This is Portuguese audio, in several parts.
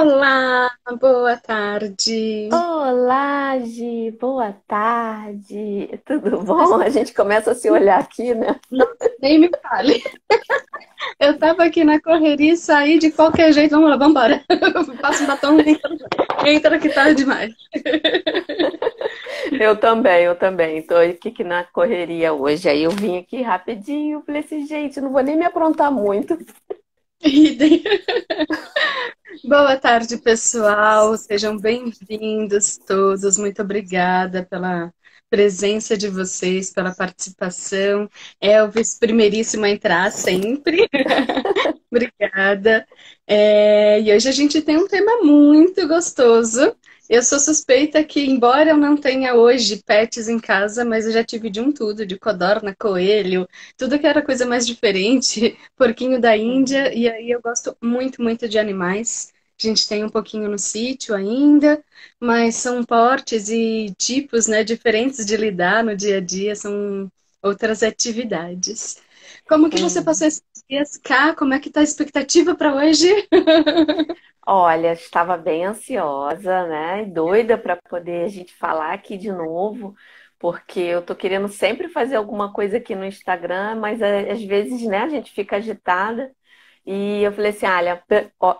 Olá, boa tarde. Olá, Gi, boa tarde. Tudo bom? A gente começa a se olhar aqui, né? Nossa, nem me fale. Eu tava aqui na correria e saí de qualquer jeito. Vamos lá, vamos embora. Passa um batom, entra que tá demais. Eu também. Tô aqui que na correria hoje. Aí eu vim aqui rapidinho, falei assim, gente, não vou nem me aprontar muito. Idem. Boa tarde, pessoal. Sejam bem-vindos todos. Muito obrigada pela presença de vocês, pela participação. Elvis, primeiríssimo a entrar sempre. Obrigada. E hoje a gente tem um tema muito gostoso. Eu sou suspeita que, embora eu não tenha hoje pets em casa, mas eu já tive de um tudo, de codorna, coelho, tudo que era coisa mais diferente, porquinho da Índia, e aí eu gosto muito, muito de animais. A gente tem um pouquinho no sítio ainda, mas são portes e tipos, né, diferentes de lidar no dia a dia, são outras atividades. Como que você passou Hum. esse dias, Cá, como é que tá a expectativa para hoje? Olha, estava bem ansiosa, né? Doida para poder a gente falar aqui de novo, porque eu tô querendo sempre fazer alguma coisa aqui no Instagram, mas às vezes, né, a gente fica agitada. E eu falei assim, olha,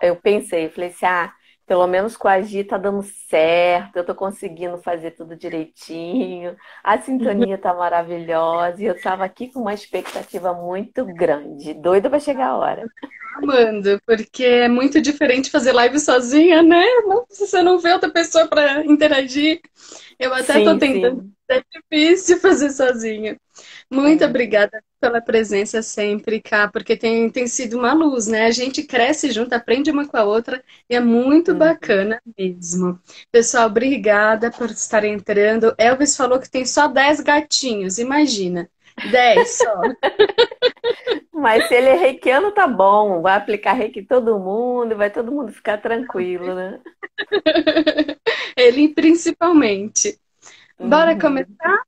eu pensei, eu falei assim, pelo menos com a Gi tá dando certo, eu tô conseguindo fazer tudo direitinho, a sintonia tá maravilhosa, e eu tava aqui com uma expectativa muito grande, doida pra chegar a hora. Amando, porque é muito diferente fazer live sozinha, né? Se você não vê outra pessoa para interagir, eu até tô Sim, tentando, sim. é difícil fazer sozinha. Muito É. obrigada pela presença sempre, Cá, porque tem sido uma luz, né? A gente cresce junto, aprende uma com a outra e é muito Uhum. bacana mesmo. Pessoal, obrigada por estar entrando. Elvis falou que tem só 10 gatinhos, imagina. 10 só. Mas se ele é reikiano, tá bom, vai aplicar reiki em todo mundo, vai todo mundo ficar tranquilo, né? Ele principalmente. Bora Uhum. começar?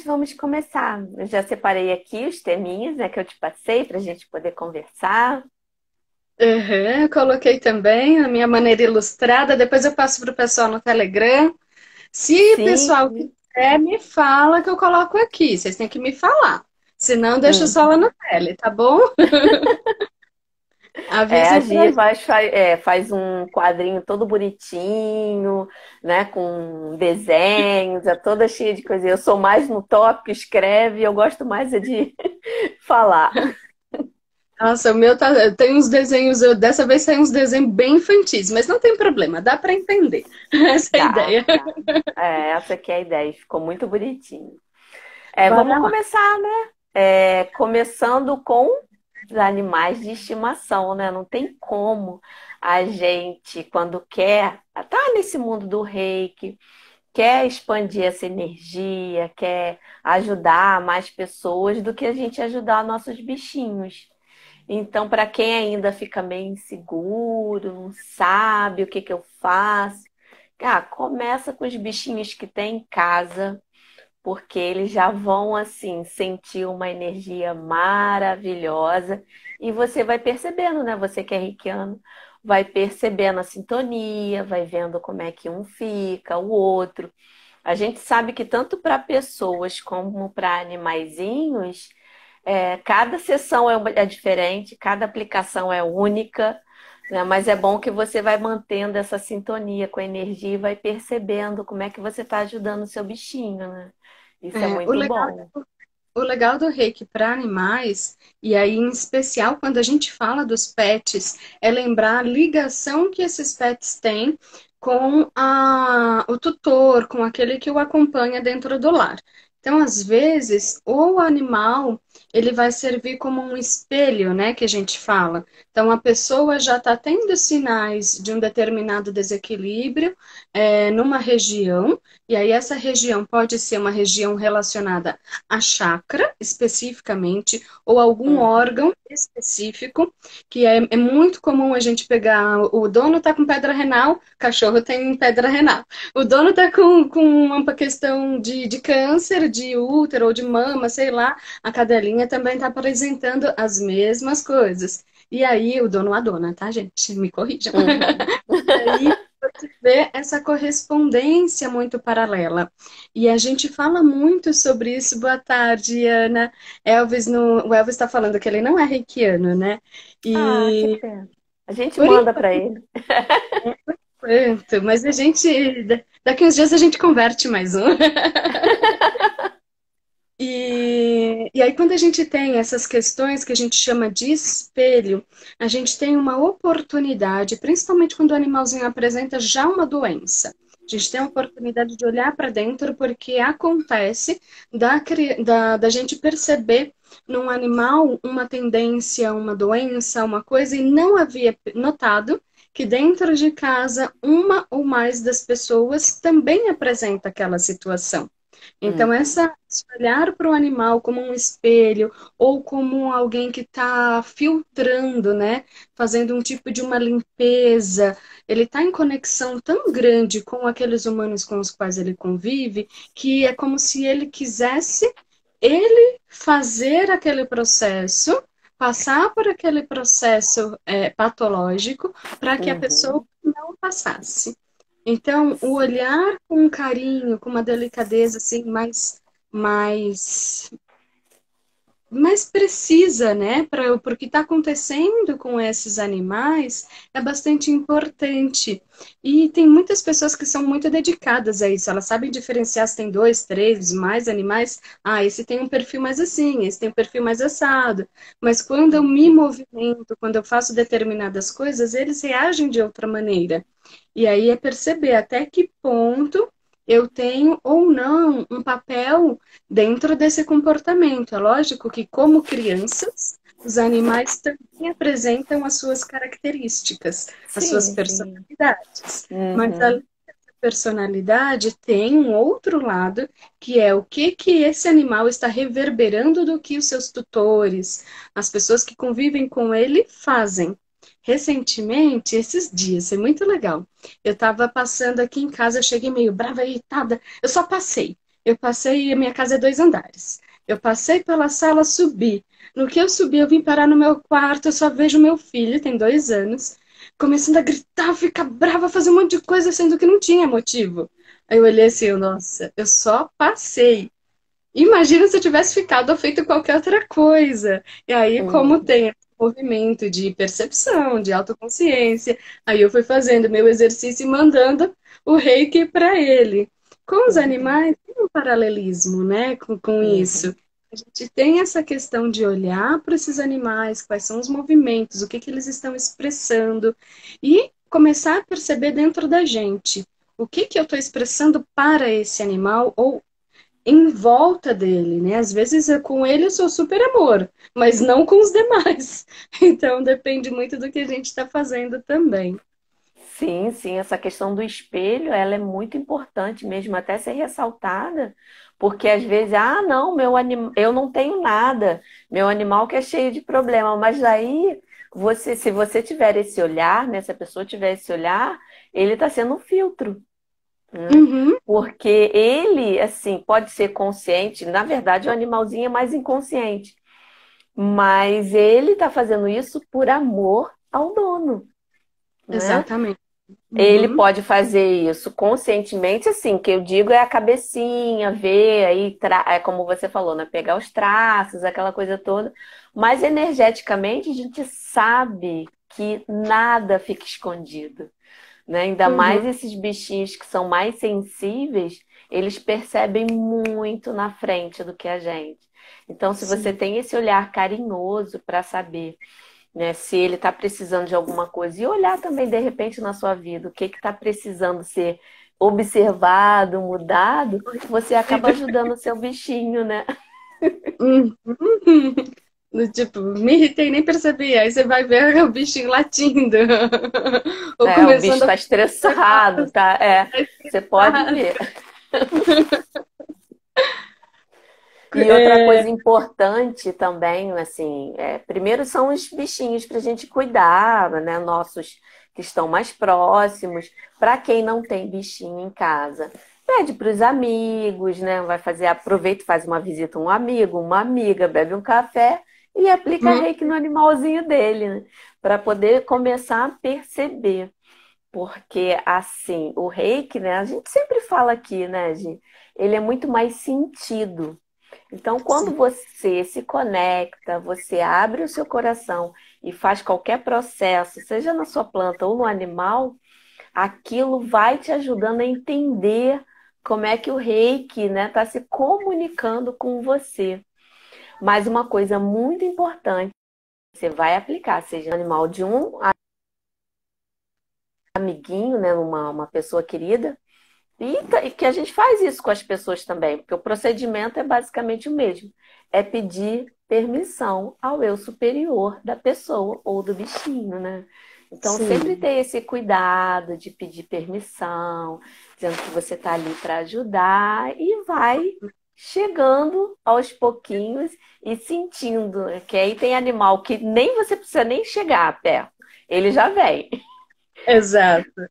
Vamos começar. Eu já separei aqui os teminhas, né, que eu te passei para a gente poder conversar. Uhum, eu coloquei também a minha maneira ilustrada. Depois eu passo para o pessoal no Telegram. Se o pessoal Sim. quiser, me fala que eu coloco aqui. Vocês têm que me falar. Senão, deixa só Hum. lá no tele, tá bom? A Avisem pra Gi gente. faz um quadrinho todo bonitinho, né, com desenhos, é toda cheia de coisa. Eu sou mais no tópico, escreve, eu gosto mais é de falar. Nossa, o meu tá. Tem uns desenhos. Dessa vez saiu uns desenhos bem infantis, mas não tem problema, dá para entender. Essa é a Dá, ideia. dá. Essa aqui é a ideia, ficou muito bonitinho. Vamos Bora lá. começar, né? Começando com os animais de estimação, né? Não tem como a gente, quando quer, tá nesse mundo do reiki, quer expandir essa energia, quer ajudar mais pessoas do que a gente ajudar nossos bichinhos. Então, para quem ainda fica meio inseguro, não sabe o que que eu faço, começa com os bichinhos que tem em casa, porque eles já vão assim sentir uma energia maravilhosa e você vai percebendo, né? Você que é reikiano, vai percebendo a sintonia, vai vendo como é que um fica, o outro. A gente sabe que tanto para pessoas como para animaizinhos, cada sessão é diferente, cada aplicação é única, né? Mas é bom que você vai mantendo essa sintonia com a energia e vai percebendo como é que você está ajudando o seu bichinho, né? Isso é É, muito bom. o legal do reiki para animais, e aí em especial quando a gente fala dos pets, é lembrar a ligação que esses pets têm com o tutor, com aquele que o acompanha dentro do lar. Então, às vezes, o animal ele vai servir como um espelho, né, que a gente fala. Então, a pessoa já está tendo sinais de um determinado desequilíbrio numa região, e aí essa região pode ser uma região relacionada a chakra especificamente, ou algum Uhum. órgão específico, que é muito comum a gente pegar. O dono tá com pedra renal, cachorro tem pedra renal. O dono tá com uma questão de câncer, de útero ou de mama, sei lá, a cadelinha também tá apresentando as mesmas coisas. E aí, o dono ou a dona, tá, gente? Me corrijam. Uhum. E aí, você vê essa correspondência muito paralela. E a gente fala muito sobre isso. Boa tarde, Ana. Elvis, no... O Elvis está falando que ele não é reikiano, né? Ah, que E pena. A gente por manda para ele. enquanto, mas a gente, daqui uns dias a gente converte mais um. E aí, quando a gente tem essas questões que a gente chama de espelho, a gente tem uma oportunidade, principalmente quando o animalzinho apresenta já uma doença. A gente tem a oportunidade de olhar para dentro, porque acontece da gente perceber num animal uma tendência, uma doença, uma coisa, e não havia notado que dentro de casa uma ou mais das pessoas também apresenta aquela situação. Então, Uhum. esse olhar para o animal como um espelho ou como alguém que está filtrando, né? Fazendo um tipo de uma limpeza, ele está em conexão tão grande com aqueles humanos com os quais ele convive, que é como se ele quisesse ele fazer aquele processo, passar por aquele processo patológico, para que a pessoa Uhum. não passasse. Então, o olhar com um carinho, com uma delicadeza assim, mais, mais precisa, né, para o que está acontecendo com esses animais, é bastante importante. E tem muitas pessoas que são muito dedicadas a isso, elas sabem diferenciar se tem dois, três, mais animais. Ah, esse tem um perfil mais assim, esse tem um perfil mais assado. Mas quando eu me movimento, quando eu faço determinadas coisas, eles reagem de outra maneira. E aí é perceber até que ponto eu tenho ou não um papel dentro desse comportamento. É lógico que, como crianças, os animais também apresentam as suas características, as suas Sim, sim. personalidades. Mas além Uhum. da personalidade, tem um outro lado, que é o que que esse animal está reverberando do que os seus tutores, as pessoas que convivem com ele, fazem. Recentemente, esses dias, é muito legal. Eu estava passando aqui em casa, eu cheguei meio brava, irritada. Eu só passei. Eu passei, a minha casa é 2 andares. Eu passei pela sala, subi. No que eu subi, eu vim parar no meu quarto, eu só vejo meu filho, tem 2 anos, começando a gritar, ficar brava, fazer um monte de coisa, sendo que não tinha motivo. Aí eu olhei assim, nossa, eu só passei. Imagina se eu tivesse ficado ou feito qualquer outra coisa. E aí, como Uhum. tem esse movimento de percepção, de autoconsciência, aí eu fui fazendo meu exercício e mandando o reiki para ele. Com os Uhum. animais, tem um paralelismo, né, com isso. Uhum. A gente tem essa questão de olhar para esses animais, quais são os movimentos, o que que eles estão expressando, e começar a perceber dentro da gente. O que que eu estou expressando para esse animal ou em volta dele, né? Às vezes com ele eu sou super amor, mas não com os demais. Então depende muito do que a gente está fazendo também. Sim, sim, essa questão do espelho, ela é muito importante mesmo, até ser ressaltada, porque às vezes, ah, não, eu não tenho nada, meu animal que é cheio de problema, mas aí se você tiver esse olhar, né, se a pessoa tiver esse olhar, ele está sendo um filtro, né? Uhum, Porque ele, assim, pode ser consciente, na verdade, o animalzinho é mais inconsciente, mas ele está fazendo isso por amor ao dono, né? exatamente. Ele Uhum, pode fazer isso conscientemente, assim, que eu digo é a cabecinha, ver aí, é como você falou, né? Pegar os traços, aquela coisa toda. Mas energeticamente a gente sabe que nada fica escondido, né? Ainda uhum, mais esses bichinhos que são mais sensíveis, eles percebem muito na frente do que a gente. Então, se você sim. tem esse olhar carinhoso para saber, né, se ele está precisando de alguma coisa e olhar também de repente na sua vida o que está precisando ser observado, mudado, você acaba ajudando o seu bichinho, né? Uhum. Do tipo, me irritei, nem percebi. Aí você vai ver o bichinho latindo. Ou É, o bicho começando a está fazer estressado, tá? É, você pode ver. E outra é, coisa importante também, assim, primeiro são os bichinhos para a gente cuidar, né? Nossos que estão mais próximos. Para quem não tem bichinho em casa, pede para os amigos, né? Vai fazer, aproveita e faz uma visita a um amigo, uma amiga, bebe um café e aplica Hum, reiki no animalzinho dele, né? Para poder começar a perceber. Porque, assim, o reiki, né? A gente sempre fala aqui, né, Gi? Ele é muito mais sentido. Então, quando sim, você se conecta, você abre o seu coração e faz qualquer processo, seja na sua planta ou no animal, aquilo vai te ajudando a entender como é que o reiki, né, está se comunicando com você. Mas uma coisa muito importante, você vai aplicar, seja no animal de um amiguinho, né, uma pessoa querida, e que a gente faz isso com as pessoas também, porque o procedimento é basicamente o mesmo. É pedir permissão ao eu superior da pessoa ou do bichinho, né? Então, sempre sim. ter esse cuidado de pedir permissão, dizendo que você está ali para ajudar e vai chegando aos pouquinhos e sentindo, né? Que aí tem animal que nem você precisa nem chegar perto, ele já vem. Exato.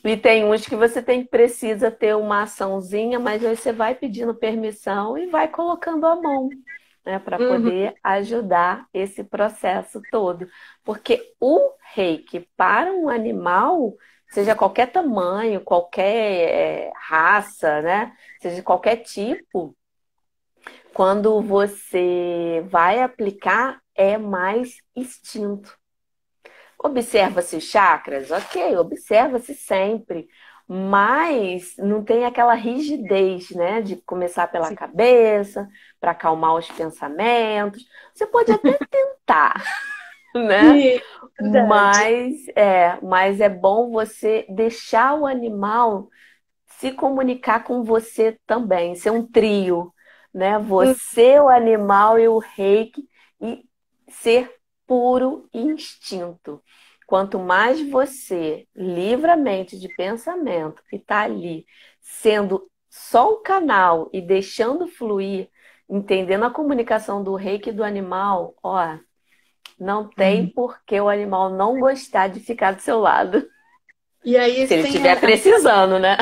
E tem uns que você precisa ter uma açãozinha, mas aí você vai pedindo permissão e vai colocando a mão, né, para Uhum, poder ajudar esse processo todo. Porque o reiki para um animal, seja qualquer tamanho, qualquer raça, né, seja de qualquer tipo, quando você vai aplicar, é mais instinto. Observa-se os chakras? Ok, observa-se sempre. Mas não tem aquela rigidez, né? De começar pela sim. cabeça, para acalmar os pensamentos. Você pode até tentar, né? Sim, verdade. Mas é bom você deixar o animal se comunicar com você também, ser um trio, né? Hum, Você, o animal e o reiki, e ser puro instinto. Quanto mais você livra a mente de pensamento e tá ali sendo só o canal e deixando fluir, entendendo a comunicação do reiki e do animal, ó, não tem é. por que o animal não gostar de ficar do seu lado. E aí Se ele tem estiver precisando, né?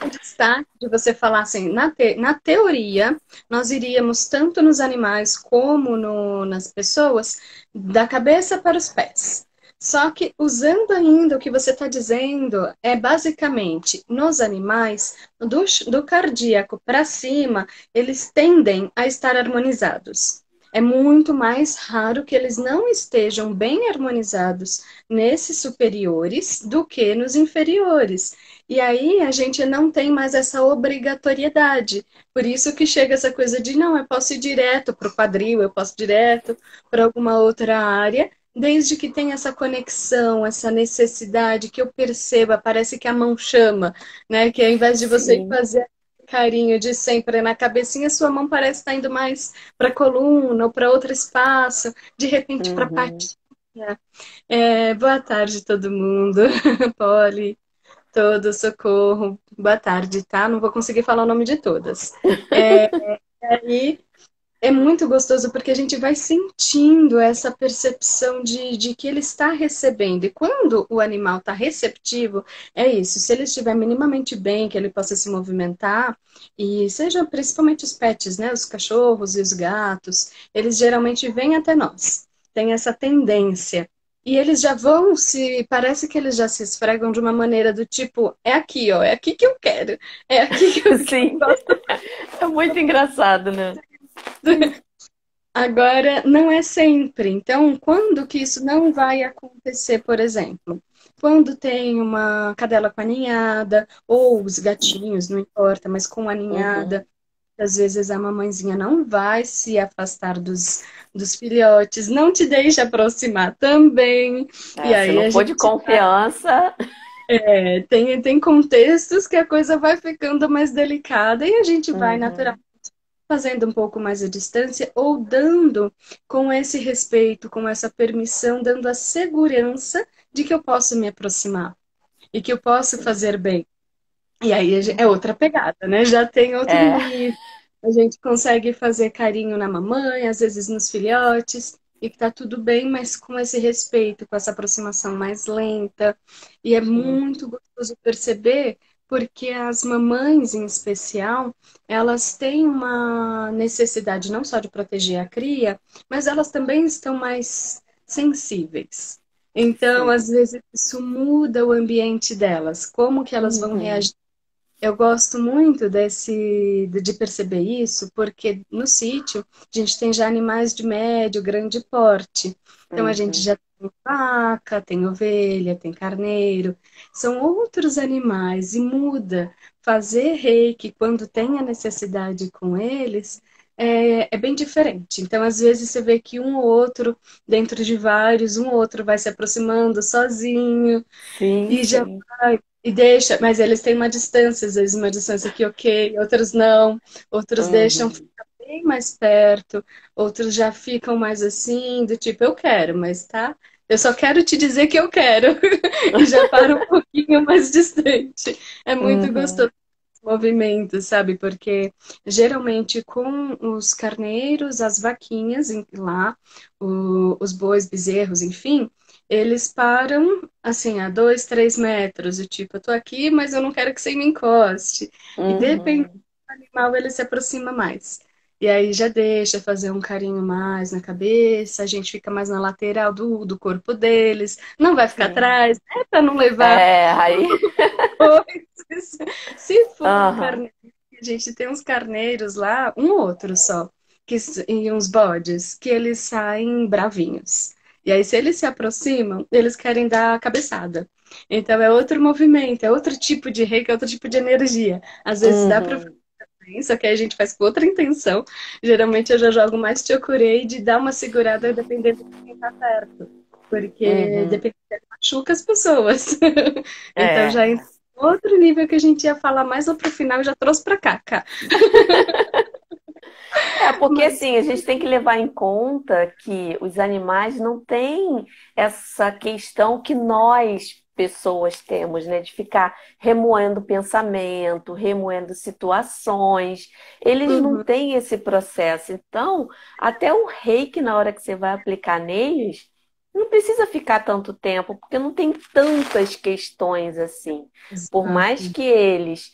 um destaque de você falar assim, na teoria, nós iríamos tanto nos animais como nas pessoas, da cabeça para os pés. Só que usando ainda o que você está dizendo, é basicamente nos animais, do cardíaco para cima, eles tendem a estar harmonizados. É muito mais raro que eles não estejam bem harmonizados nesses superiores do que nos inferiores. E aí a gente não tem mais essa obrigatoriedade. Por isso que chega essa coisa de não, eu posso ir direto para o quadril, eu posso ir direto para alguma outra área, desde que tenha essa conexão, essa necessidade que eu perceba, parece que a mão chama, né? Que ao invés de você ir Sim. fazer carinho de sempre na cabecinha, sua mão parece estar indo mais para a coluna ou para outro espaço, de repente para a Uhum. patinha. Boa tarde, todo mundo. Polly. Todo, socorro. Boa tarde, tá? Não vou conseguir falar o nome de todas. E é muito gostoso porque a gente vai sentindo essa percepção de que ele está recebendo. E quando o animal está receptivo, é isso. Se ele estiver minimamente bem, que ele possa se movimentar, e seja principalmente os pets, né? Os cachorros e os gatos, eles geralmente vêm até nós. Tem essa tendência. E eles já vão se. Parece que eles já se esfregam de uma maneira do tipo: é aqui, ó, é aqui que eu quero, é aqui que eu Sim, gosto. é muito engraçado, né? Agora, não é sempre. Então, quando que isso não vai acontecer, por exemplo? Quando tem uma cadela com a ninhada, ou os gatinhos, não importa, mas com a Uhum. ninhada, às vezes a mamãezinha não vai se afastar dos filhotes, não te deixa aproximar também. E É, se aí não a for de gente confiança. tem contextos que a coisa vai ficando mais delicada e a gente vai Uhum. naturalmente fazendo um pouco mais a distância ou dando com esse respeito, com essa permissão, dando a segurança de que eu posso me aproximar e que eu posso Sim. fazer bem. E aí é Uhum. outra pegada, né? Já tem outro É. nível. A gente consegue fazer carinho na mamãe, às vezes nos filhotes, e que tá tudo bem, mas com esse respeito, com essa aproximação mais lenta. E é Uhum. muito gostoso perceber, porque as mamães, em especial, elas têm uma necessidade não só de proteger a cria, mas elas também estão mais sensíveis. Então, Sim. às vezes, isso muda o ambiente delas, como que elas vão Uhum. reagir. Eu gosto muito de perceber isso, porque no sítio a gente tem já animais de médio, grande porte. Então a gente Uhum. já tem vaca, tem ovelha, tem carneiro. São outros animais e muda. Fazer reiki quando tem a necessidade com eles é bem diferente. Então, às vezes, você vê que um ou outro, dentro de vários, um ou outro vai se aproximando sozinho Sim, e já sim. vai, e deixa, mas eles têm uma distância, às vezes uma distância que ok, outros não, outros deixam Uhum. ficar bem mais perto, outros já ficam mais assim, do tipo, eu quero, mas tá? Eu só quero te dizer que eu quero, e já para um pouquinho mais distante. É muito Uhum. gostoso esse movimento, sabe? Porque geralmente com os carneiros, as vaquinhas lá, os bois, bezerros, enfim, eles param assim, a 2, 3 metros, e tipo, eu tô aqui, mas eu não quero que você me encoste. E dependendo Uhum. do animal, ele se aproxima mais. E aí já deixa fazer um carinho mais na cabeça, a gente fica mais na lateral do corpo deles, não vai ficar Sim. atrás, né, para não levar É, aí. coisas. Se for um Aham. carneiro, a gente tem uns carneiros lá, um ou outro só, e uns bodes, que eles saem bravinhos. E aí, se eles se aproximam, eles querem dar a cabeçada. Então, é outro movimento, é outro tipo de reiki, é outro tipo de energia. Às vezes dá para Uhum. fazer, só que aí a gente faz com outra intenção. Geralmente, eu já jogo mais chokurei de dar uma segurada dependendo de quem tá perto. Porque Uhum. dependendo, machuca as pessoas. Então, É. já entra em outro nível que a gente ia falar mais lá pro final e já trouxe pra cá, cá. É, porque Mas, assim, a gente tem que levar em conta que os animais não têm essa questão que nós, pessoas, temos, né? De ficar remoendo pensamento, remoendo situações. Eles não uhum, têm esse processo. Então, até o reiki, na hora que você vai aplicar neles, não precisa ficar tanto tempo, porque não tem tantas questões assim. Por mais exato. que eles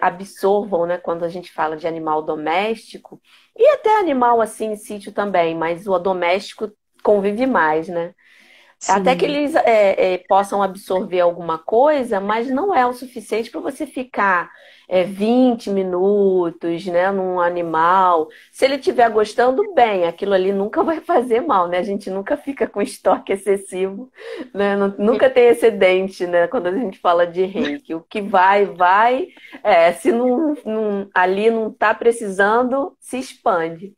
absorvam, né, quando a gente fala de animal doméstico, e até animal assim em sítio também, mas o doméstico convive mais, né? Até que Sim. eles possam absorver alguma coisa, mas não é o suficiente para você ficar 20 minutos, né, num animal. Se ele estiver gostando, bem, aquilo ali nunca vai fazer mal, né? A gente nunca fica com estoque excessivo, né? Nunca tem excedente, né? Quando a gente fala de reiki. O que vai, vai. Se ali não está precisando, se expande.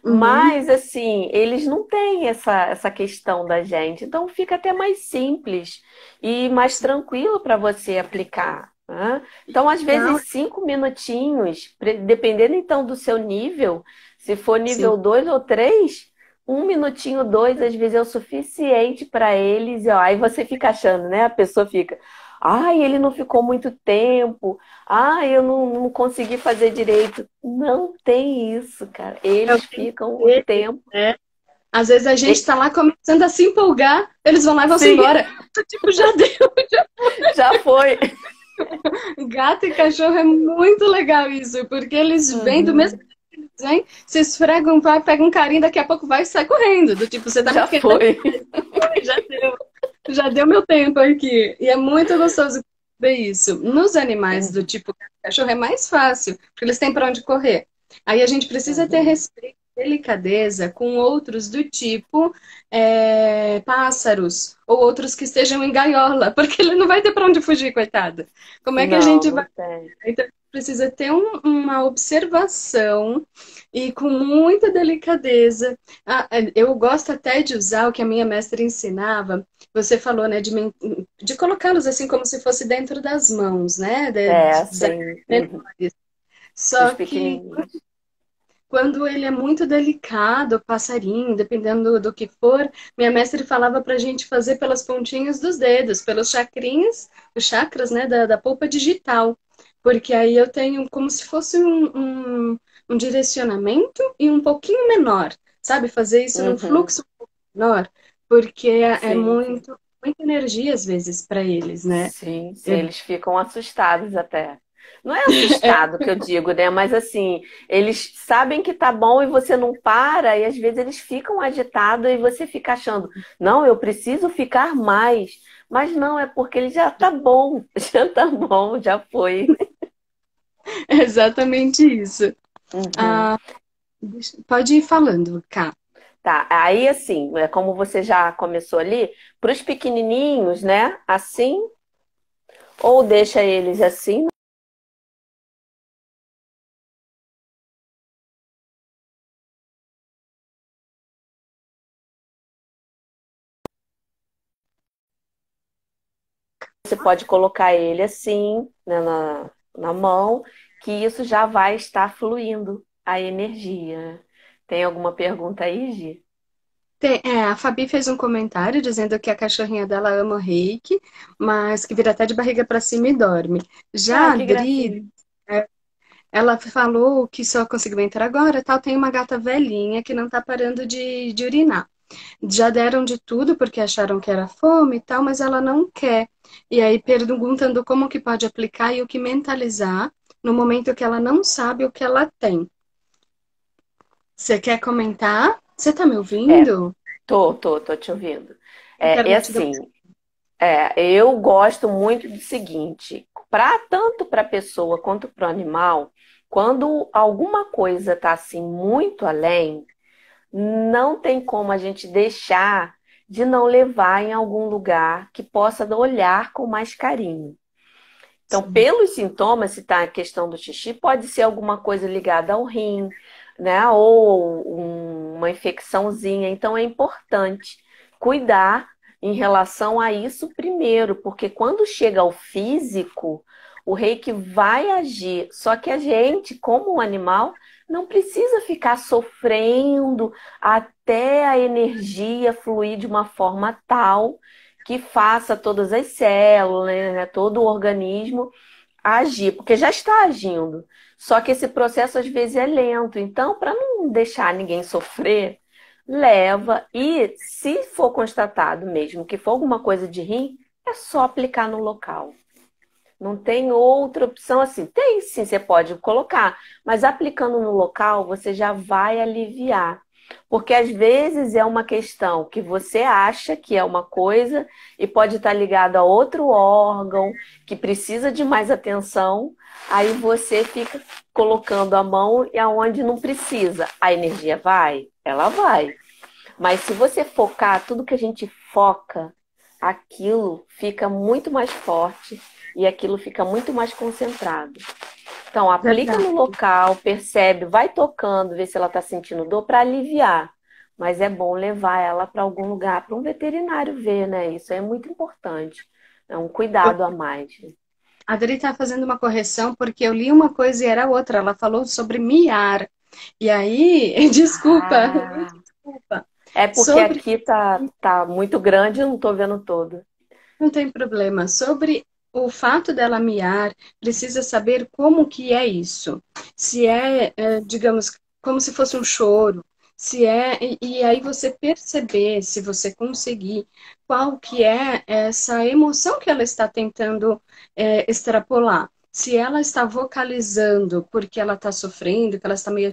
Uhum, Mas, assim, eles não têm essa questão da gente. Então, fica até mais simples e mais sim. tranquilo para você aplicar, né? Então, às Não, vezes, 5 minutinhos, dependendo então do seu nível, se for sim. nível 2 ou 3, 1 minutinho, dois, às vezes é o suficiente para eles. E, ó, aí você fica achando, né? A pessoa fica, ai, ele não ficou muito tempo. Ah, eu não consegui fazer direito. Não tem isso, cara. É o Eles tempo ficam o deles, tempo. né? Às vezes a gente E- tá lá começando a se empolgar, eles vão lá e vão se Sim, embora. Tipo, já deu. já foi. Gato e cachorro é muito legal isso, porque eles vêm do mesmo Uhum, jeito que eles vêm, se esfregam, vai, pega um carinho, daqui a pouco vai e sai correndo. Do tipo, você tá me já querendo, foi. já deu. Já deu meu tempo aqui. E é muito gostoso ver isso. Nos animais do Uhum, tipo cachorro é mais fácil, porque eles têm para onde correr. Aí a gente precisa ter uhum, respeito, delicadeza com outros do tipo pássaros ou outros que estejam em gaiola, porque ele não vai ter para onde fugir, coitado. Como é que a não, gente não vai? tem. Então, precisa ter uma observação e com muita delicadeza. Eu gosto até de usar o que a minha mestra ensinava. Você falou, né, de colocá-los assim como se fosse dentro das mãos, né, dos Assim, menores. dos Só que pequenininhos. quando ele é muito delicado, o passarinho, dependendo do que for, minha mestre falava para a gente fazer pelas pontinhas dos dedos, pelos chakrinhas, os chakras, né, da polpa digital. Porque aí eu tenho como se fosse um direcionamento e um pouquinho menor, sabe? Fazer isso num Uhum, fluxo menor, porque é sim, sim. muito. muita energia às vezes para eles, né? Sim, sim, É, eles ficam assustados até. Não é assustado que eu digo, né? Mas assim, eles sabem que tá bom e você não para, e às vezes eles ficam agitados e você fica achando, não, eu preciso ficar mais. Mas não, é porque ele já tá bom, já tá bom, já foi. é exatamente isso. Uhum. Ah, pode ir falando, Cá. Tá, aí assim, é como você já começou ali, para os pequenininhos, né? Assim, ou deixa eles assim. Você pode colocar ele assim, né, na mão, que isso já vai estar fluindo a energia. Tem alguma pergunta aí, Gi? A Fabi fez um comentário dizendo que a cachorrinha dela ama o reiki, mas que vira até de barriga para cima e dorme. Já Ah, a que Adri, gracinha. ela falou que só conseguiu entrar agora, tal, tem uma gata velhinha que não tá parando de urinar. Já deram de tudo porque acharam que era fome e tal, mas ela não quer. E aí perguntando como que pode aplicar e o que mentalizar no momento que ela não sabe o que ela tem. Você quer comentar? Você tá me É, ouvindo? tô te ouvindo. A É internet deu. assim, eu gosto muito do seguinte, tanto para a pessoa quanto para o animal, quando alguma coisa está assim muito além, não tem como a gente deixar de não levar em algum lugar que possa olhar com mais carinho. Então, Sim, pelos sintomas, se está a questão do xixi, pode ser alguma coisa ligada ao rim, né? Ou uma infecçãozinha. Então, é importante cuidar em relação a isso primeiro, porque quando chega ao físico, o reiki vai agir. Só que a gente, como um animal, não precisa ficar sofrendo até a energia fluir de uma forma tal que faça todas as células, né, todo o organismo agir, porque já está agindo. Só que esse processo às vezes é lento. Então, para não deixar ninguém sofrer, leva e se for constatado mesmo que for alguma coisa de rim, é só aplicar no local. Não tem outra opção assim. Tem sim, você pode colocar, mas aplicando no local, você já vai aliviar. Porque às vezes é uma questão que você acha que é uma coisa e pode estar ligado a outro órgão que precisa de mais atenção, aí você fica colocando a mão e aonde não precisa. A energia vai? Ela vai. Mas se você focar tudo que a gente foca, aquilo fica muito mais forte e aquilo fica muito mais concentrado. Então, aplica no verdade. local, percebe, vai tocando, vê se ela está sentindo dor para aliviar. Mas é bom levar ela para algum lugar, para um veterinário ver, né? Isso é muito importante. É um cuidado a mais. A Adri tá fazendo uma correção porque eu li uma coisa e era outra. Ela falou sobre miar. E aí, desculpa, Ah, desculpa. é porque Sobre, aqui tá muito grande, eu não estou vendo todo. não tem problema. Sobre o fato dela miar, precisa saber como que é isso. Se digamos, como se fosse um choro. Se é, e aí você perceber, se você conseguir, qual que é essa emoção que ela está tentando extrapolar. Se ela está vocalizando porque ela está sofrendo, que ela está meio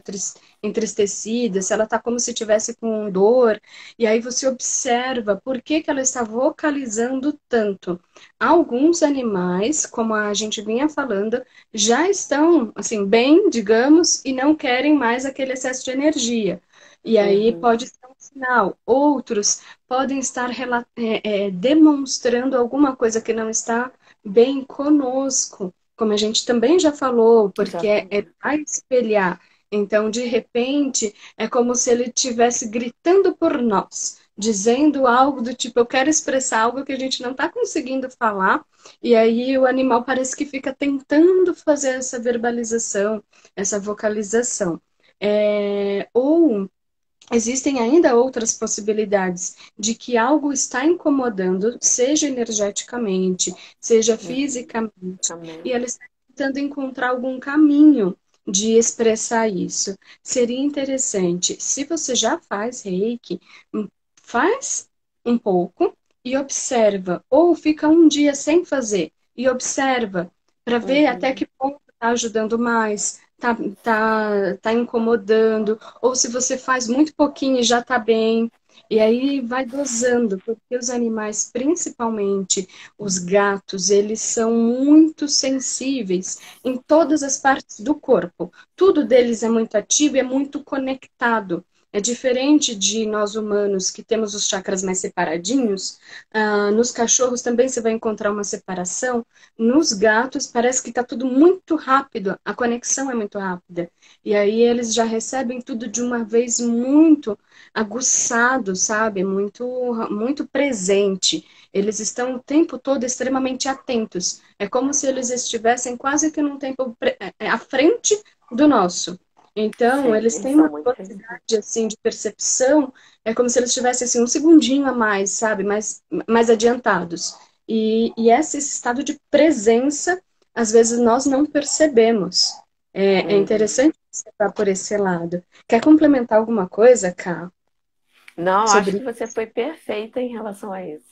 entristecida, se ela está como se tivesse com dor, e aí você observa por que que ela está vocalizando tanto. Alguns animais, como a gente vinha falando, já estão assim bem, digamos, e não querem mais aquele excesso de energia. E aí Uhum, pode ser um sinal. Outros podem estar demonstrando alguma coisa que não está bem conosco, como a gente também já falou, porque já é a espelhar. Então, de repente, é como se ele estivesse gritando por nós, dizendo algo do tipo, eu quero expressar algo que a gente não está conseguindo falar, e aí o animal parece que fica tentando fazer essa verbalização, essa vocalização. Ou existem ainda outras possibilidades de que algo está incomodando, seja energeticamente, seja uhum, fisicamente, e também. ela está tentando encontrar algum caminho de expressar isso. Seria interessante, se você já faz reiki, faz um pouco e observa, ou fica um dia sem fazer e observa, para ver até Uhum. que ponto está ajudando mais, tá incomodando, ou se você faz muito pouquinho e já está bem. E aí vai dosando, porque os animais, principalmente os gatos, eles são muito sensíveis em todas as partes do corpo. Tudo deles é muito ativo e é muito conectado. É diferente de nós humanos, que temos os chakras mais separadinhos. Nos cachorros também você vai encontrar uma separação. Nos gatos, parece que está tudo muito rápido, a conexão é muito rápida. E aí eles já recebem tudo de uma vez muito aguçado, sabe? Muito, muito presente. Eles estão o tempo todo extremamente atentos. É como se eles estivessem quase que num tempo à frente do nosso. Então, Sim, eles eles têm são uma muito sensíveis. velocidade assim de percepção, é como se eles tivessem assim um segundinho a mais, sabe, mais adiantados. E esse estado de presença, às vezes nós não percebemos. É Uhum. interessante observar por esse lado. Quer complementar alguma coisa, Ká, Não, acho sobre que você foi perfeita em relação a isso.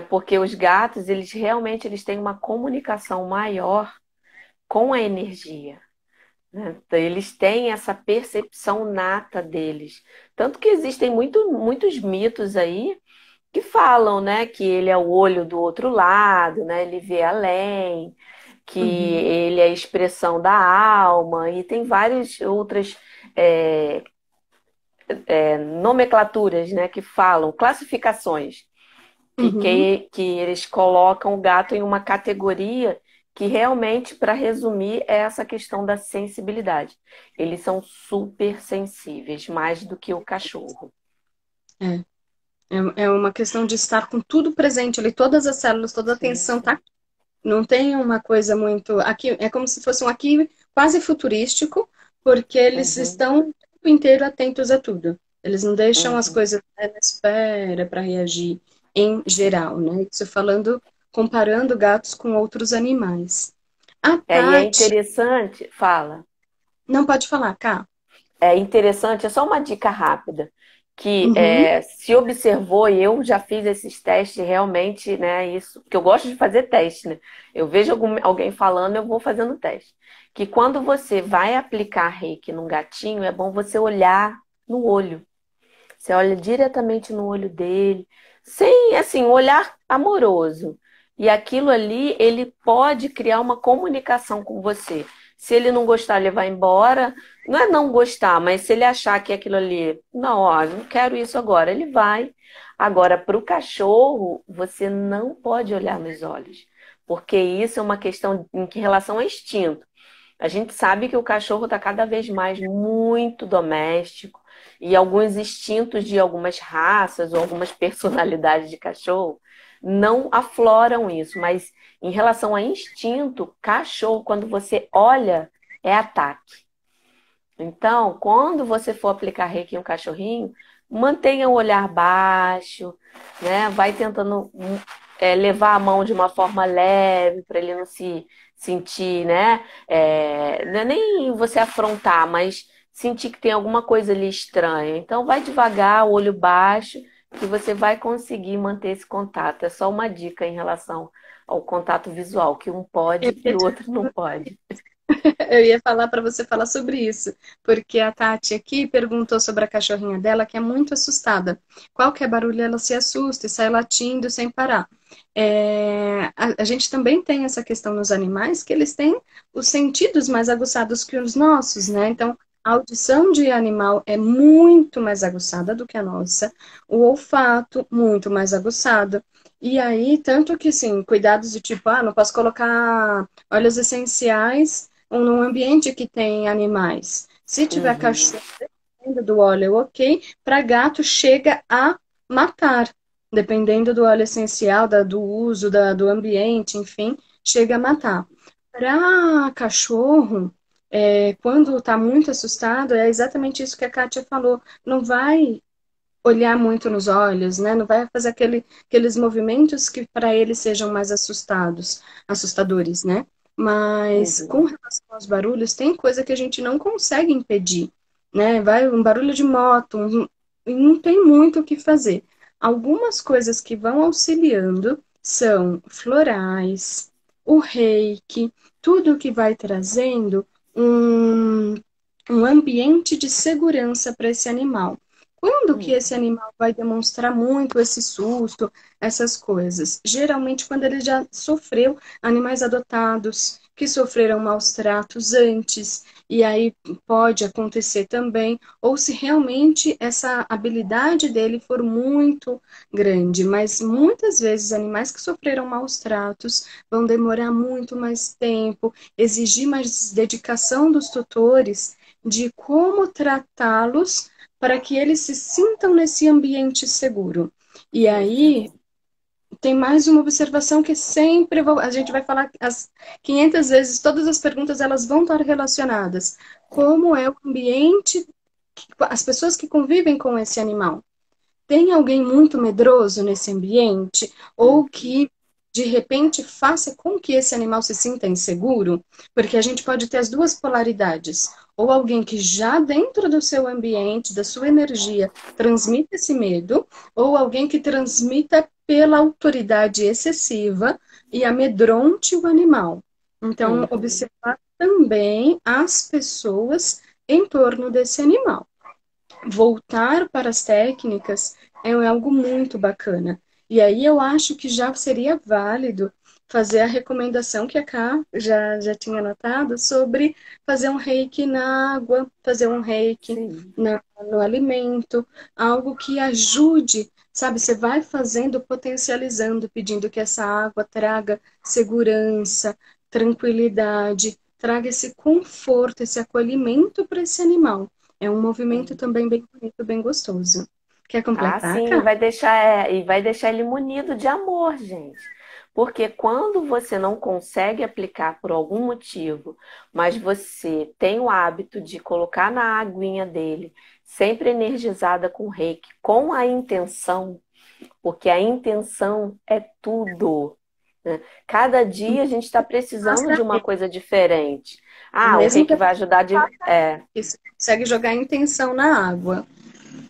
Porque os gatos, eles realmente eles têm uma comunicação maior com a energia. Né? Então, eles têm essa percepção nata deles. Tanto que existem muitos mitos aí que falam, né, que ele é o olho do outro lado, né, ele vê além, que Uhum, ele é a expressão da alma, e tem várias outras é, nomenclaturas, né, que falam, classificações, uhum. que eles colocam o gato em uma categoria que realmente, para resumir, é essa questão da sensibilidade. Eles são super sensíveis, mais do que o cachorro. É, é uma questão de estar com tudo presente ali, todas as células, toda a Sim, atenção tá. sim. Não tem uma coisa muito. Aqui é como se fosse um aqui quase futurístico, porque eles Uhum, estão o tempo inteiro atentos a tudo. Eles não deixam as uhum. coisas na espera para reagir em geral, né? Isso falando, comparando gatos com outros animais. A E é Tati, interessante, fala. não pode falar, Cá. É interessante, é só uma dica rápida, que Uhum, se observou, e eu já fiz esses testes realmente, né? Isso, porque eu gosto de fazer teste, né? Eu vejo alguém falando, eu vou fazendo teste. Que quando você vai aplicar reiki num gatinho, é bom você olhar no olho. Você olha diretamente no olho dele, sem, assim, um olhar amoroso. E aquilo ali, ele pode criar uma comunicação com você. Se ele não gostar, ele vai embora. Não é não gostar, mas se ele achar que aquilo ali, não, ó, não quero isso agora, ele vai. Agora, para o cachorro, você não pode olhar nos olhos, porque isso é uma questão em relação a instinto. A gente sabe que o cachorro está cada vez mais muito doméstico e alguns instintos de algumas raças ou algumas personalidades de cachorro não afloram isso, mas em relação a instinto, cachorro, quando você olha, é ataque. Então, quando você for aplicar reiki em um cachorrinho, mantenha o olhar baixo, né? Vai tentando levar a mão de uma forma leve para ele não se sentir, né? Não é nem você afrontar, mas sentir que tem alguma coisa ali estranha. Então, vai devagar, olho baixo, que você vai conseguir manter esse contato. É só uma dica em relação ao contato visual, que um eu pode e ia o outro não pode. Eu ia falar para você falar sobre isso, porque a Tati aqui perguntou sobre a cachorrinha dela, que é muito assustada. Qualquer barulho ela se assusta e sai latindo sem parar. A gente também tem essa questão nos animais, que eles têm os sentidos mais aguçados que os nossos, né? Então, a audição de animal é muito mais aguçada do que a nossa, o olfato muito mais aguçado. E aí, tanto que, sim, cuidados de tipo, não posso colocar óleos essenciais ou num ambiente que tem animais. Se tiver Uhum. cachorro, dependendo do óleo, ok. Para gato, chega a matar. Dependendo do óleo essencial, do uso, do ambiente, enfim, chega a matar. Para cachorro, quando está muito assustado, é exatamente isso que a Kátia falou. Não vai olhar muito nos olhos, né? Não vai fazer aqueles movimentos que para eles sejam mais assustadores, né? Mas com Uhum. relação aos barulhos, tem coisa que a gente não consegue impedir, né? Vai um barulho de moto, e não tem muito o que fazer. algumas coisas que vão auxiliando são florais, o reiki, tudo que vai trazendo um, um ambiente de segurança para esse animal. Quando que esse Uhum. animal vai demonstrar muito esse susto, essas coisas? Geralmente quando ele já sofreu animais adotados, que sofreram maus tratos antes, e aí pode acontecer também, ou se realmente essa habilidade dele for muito grande, mas muitas vezes animais que sofreram maus tratos vão demorar muito mais tempo, exigir mais dedicação dos tutores de como tratá-los para que eles se sintam nesse ambiente seguro. E aí Exato. tem mais uma observação que sempre a gente vai falar as 500 vezes, todas as perguntas elas vão estar relacionadas. Como é o ambiente, as pessoas que convivem com esse animal? Tem alguém muito medroso nesse ambiente ou Uhum. que de repente faça com que esse animal se sinta inseguro? Porque a gente pode ter as duas polaridades. Ou alguém que já dentro do seu ambiente, da sua energia, transmite esse medo, ou alguém que transmita pela autoridade excessiva e amedronte o animal. Então, Uhum. observar também as pessoas em torno desse animal. Voltar para as técnicas é algo muito bacana. E aí eu acho que já seria válido fazer a recomendação que a Ká já tinha notado sobre fazer um reiki na água, fazer um reiki Sim. no alimento, algo que ajude, sabe? Você vai fazendo, potencializando, pedindo que essa água traga segurança, tranquilidade, traga esse conforto, esse acolhimento para esse animal. É um movimento Sim. também bem bonito, bem gostoso. Quer Ah, completar, sim, Cá? e vai deixar ele munido de amor, gente. Porque quando você não consegue aplicar por algum motivo, mas você tem o hábito de colocar na aguinha dele, sempre energizada com reiki, com a intenção, porque a intenção é tudo, né? Cada dia a gente está precisando de Faça uma coisa diferente. o Ah, o mesmo que reiki a vai gente ajudar de. É, isso, consegue jogar a intenção na água.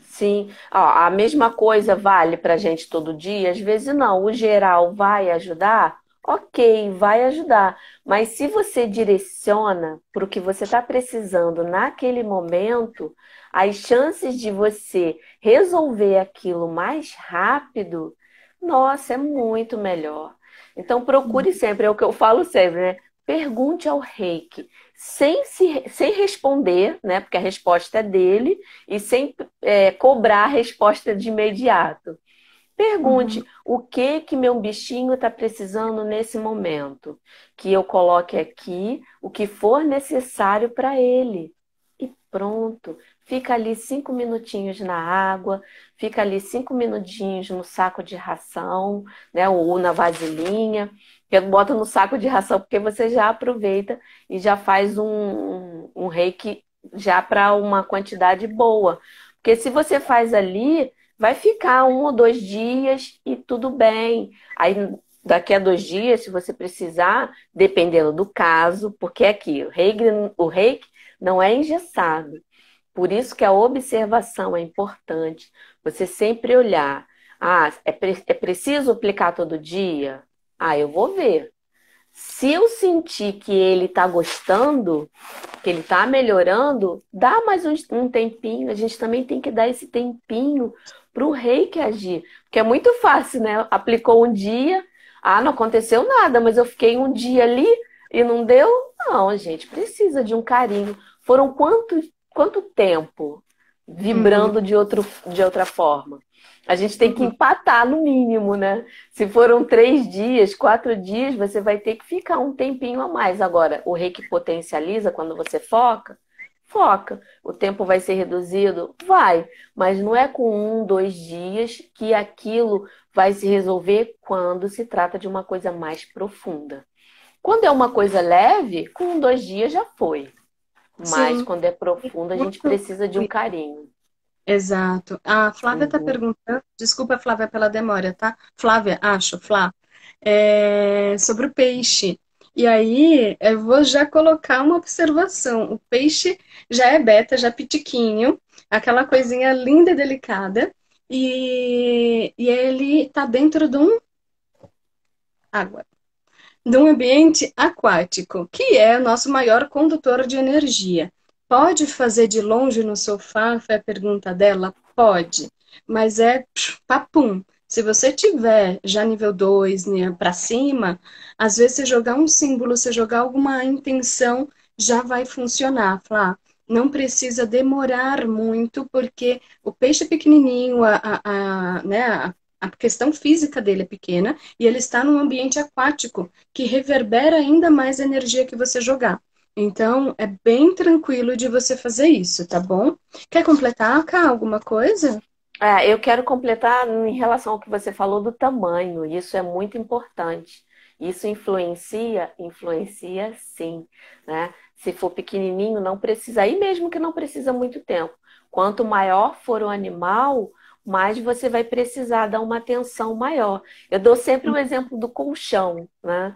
sim, ó, a mesma coisa vale para a gente todo dia? Às vezes não. O geral vai ajudar? Ok, vai ajudar. Mas se você direciona para o que você está precisando naquele momento, as chances de você resolver aquilo mais rápido, nossa, é muito melhor. Então procure sempre, é o que eu falo sempre, né? Pergunte ao reiki, sem responder, né? Porque a resposta é dele, e sem cobrar a resposta de imediato. Uhum. Pergunte o que meu bichinho está precisando nesse momento. Que eu coloque aqui o que for necessário para ele. E pronto. Fica ali 5 minutinhos na água, fica ali 5 minutinhos no saco de ração, né? Ou na vasilhinha. Eu boto no saco de ração porque você já aproveita e já faz um reiki já para uma quantidade boa. Porque se você faz ali, vai ficar 1 ou 2 dias e tudo bem. Aí, daqui a 2 dias, se você precisar, dependendo do caso, porque aqui o reiki não é engessado. Por isso que a observação é importante. Você sempre olhar. Ah, é preciso aplicar todo dia? Ah, eu vou ver. Se eu sentir que ele está gostando, que ele está melhorando, dá mais um tempinho. A gente também tem que dar esse tempinho para o reiki agir. Porque é muito fácil, né? Aplicou um dia, ah, não aconteceu nada, mas eu fiquei um dia ali e não deu. Não, gente, precisa de um carinho. Foram quanto tempo Uhum. vibrando de outra forma? A gente tem que Uhum. empatar no mínimo, né? Se foram 3 dias, 4 dias, você vai ter que ficar um tempinho a mais. Agora, o reiki potencializa quando você foca? Foca. O tempo vai ser reduzido? Vai. Mas não é com 1, 2 dias que aquilo vai se resolver quando se trata de uma coisa mais profunda. Quando é uma coisa leve, com 1, 2 dias já foi. Mas Sim, quando é profunda, a gente muito. precisa de um carinho. Exato. A Flávia está Uhum. perguntando, desculpa, Flávia, pela demora, tá? Flávia, acho, Flá, sobre o peixe. E aí, eu vou já colocar uma observação. O peixe já é beta, já pitiquinho, aquela coisinha linda e delicada. e ele está dentro de um água, de um ambiente aquático, que é o nosso maior condutor de energia. Pode fazer de longe no sofá? Foi a pergunta dela? Pode, mas é papum. Se você tiver já nível 2 né, para cima, às vezes você jogar um símbolo, você jogar alguma intenção, já vai funcionar. Falar, não precisa demorar muito, porque o peixe pequenininho, né, a questão física dele é pequena, e ele está num ambiente aquático que reverbera ainda mais a energia que você jogar. Então, é bem tranquilo de você fazer isso, tá bom? Quer completar, Ká, alguma coisa? Eu quero completar em relação ao que você falou do tamanho. Isso é muito importante. Isso influencia? Influencia sim, né? Se for pequenininho, não precisa, e mesmo que não precisa muito tempo. Quanto maior for o animal, mais você vai precisar dar uma atenção maior. Eu dou sempre o exemplo do colchão, né?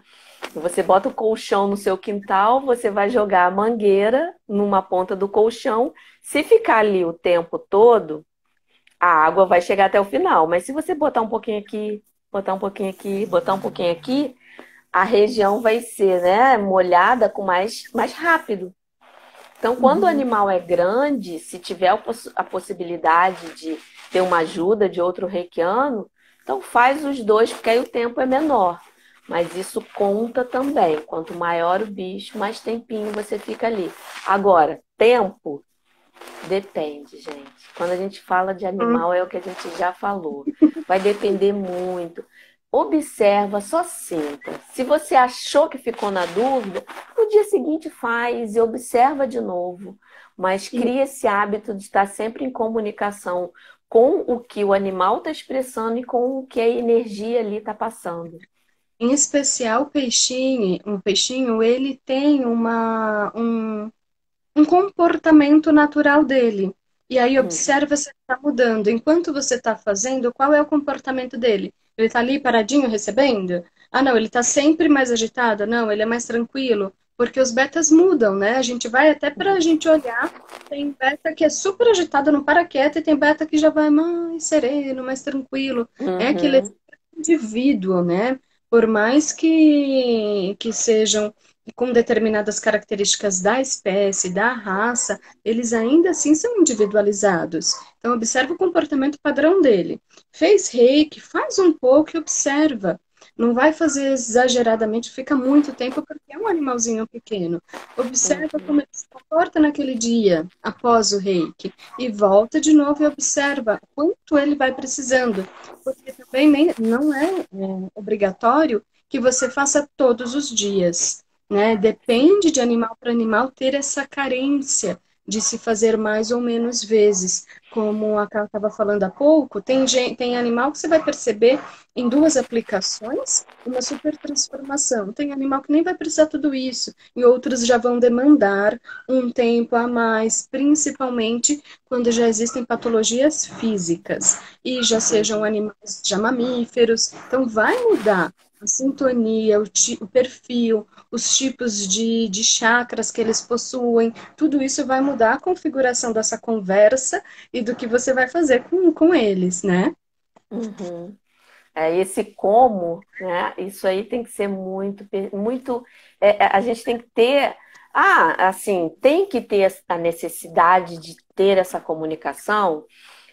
Você bota o colchão no seu quintal, você vai jogar a mangueira numa ponta do colchão. Se ficar ali o tempo todo, a água vai chegar até o final. Mas se você botar um pouquinho aqui, botar um pouquinho aqui, botar um pouquinho aqui, a região vai ser, né, molhada com mais rápido. Então, quando o Uhum. animal é grande, se tiver a possibilidade de ter uma ajuda de outro reikiano, então faz os dois, porque aí o tempo é menor. Mas isso conta também. Quanto maior o bicho, mais tempinho você fica ali. Agora, tempo depende, gente. Quando a gente fala de animal, é o que a gente já falou. Vai depender muito. Observa, só sinta. Se você achou que ficou na dúvida, no dia seguinte faz e observa de novo. Mas E, cria esse hábito de estar sempre em comunicação com o que o animal está expressando e com o que a energia ali está passando. em especial, o peixinho, ele tem um comportamento natural dele. E aí Uhum. observa se ele está mudando. Enquanto você está fazendo, qual é o comportamento dele? Ele está ali paradinho recebendo? Ah, não, ele está sempre mais agitado? Não, ele é mais tranquilo? Porque os betas mudam, né? A gente vai até para a gente olhar. Tem beta que é super agitado, não para quieto, e tem beta que já vai mais sereno, mais tranquilo. É aquele Uhum. indivíduo, né? Por mais que sejam com determinadas características da espécie, da raça, eles ainda assim são individualizados. Então, observa o comportamento padrão dele. Fez reiki, faz um pouco e observa. Não vai fazer exageradamente, fica muito tempo, porque é um animalzinho pequeno. Observa Uhum. como ele se comporta naquele dia, após o reiki, e volta de novo e observa quanto ele vai precisando. Porque também não é obrigatório que você faça todos os dias, né? Depende de animal para animal ter essa carência de se fazer mais ou menos vezes. Como a Carla estava falando há pouco, tem animal que você vai perceber em duas aplicações uma super transformação. Tem animal que nem vai precisar tudo isso, e outros já vão demandar um tempo a mais, principalmente quando já existem patologias físicas, e já sejam Uhum. animais já mamíferos. Então vai mudar a sintonia, o perfil, os tipos de chakras que eles possuem, tudo isso vai mudar a configuração dessa conversa e do que você vai fazer com eles, né? Uhum. Esse como, né? Isso aí tem que ser muito. A gente tem que ter. Assim, tem que ter a necessidade de ter essa comunicação.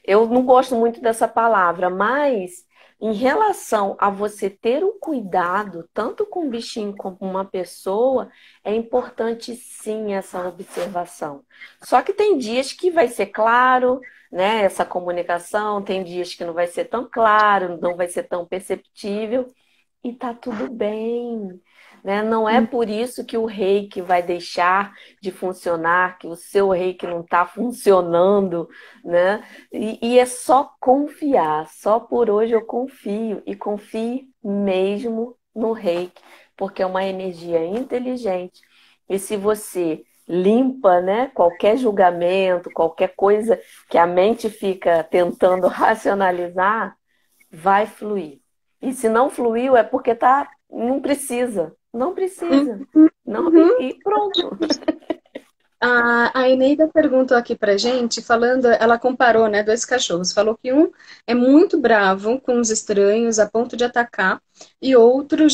Eu não gosto muito dessa palavra, mas em relação a você ter o cuidado, tanto com um bichinho como com uma pessoa, é importante sim essa observação. Só que tem dias que vai ser claro, né, essa comunicação, tem dias que não vai ser tão claro, não vai ser tão perceptível, e tá tudo bem, né? Não é por isso que o reiki vai deixar de funcionar, que o seu reiki não está funcionando, né? E é só confiar, só por hoje eu confio, e confie mesmo no reiki, porque é uma energia inteligente, e se você limpa, né, qualquer julgamento, qualquer coisa que a mente fica tentando racionalizar, vai fluir. E se não fluiu, é porque não precisa. Não precisa. Não, Uhum. e pronto. A Eneida perguntou aqui pra gente, falando, ela comparou, né, dois cachorros. Falou que um é muito bravo com os estranhos, a ponto de atacar, e outro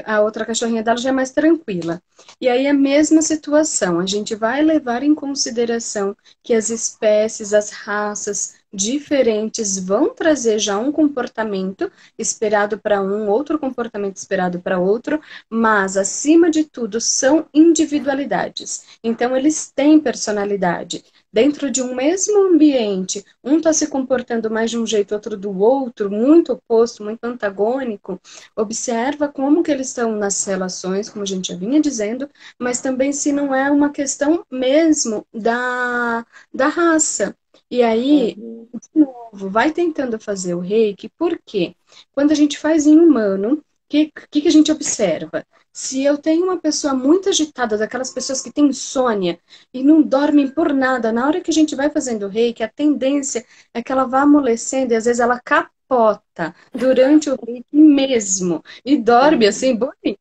a outra cachorrinha dela já é mais tranquila. E aí a mesma situação, a gente vai levar em consideração que as espécies, as raças diferentes vão trazer já um comportamento esperado para um, outro comportamento esperado para outro, mas acima de tudo são individualidades. Então, eles têm personalidade. Dentro de um mesmo ambiente, um está se comportando mais de um jeito, outro do outro, muito oposto, muito antagônico. Observa como que eles estão nas relações, como a gente já vinha dizendo, mas também se não é uma questão mesmo da raça. E aí, Uhum. de novo, vai tentando fazer o reiki, por quê? Quando a gente faz em humano, o que a gente observa? Se eu tenho uma pessoa muito agitada, daquelas pessoas que têm insônia e não dormem por nada, na hora que a gente vai fazendo reiki, a tendência é que ela vá amolecendo e às vezes ela capota durante o reiki mesmo e dorme Uhum. assim bonito.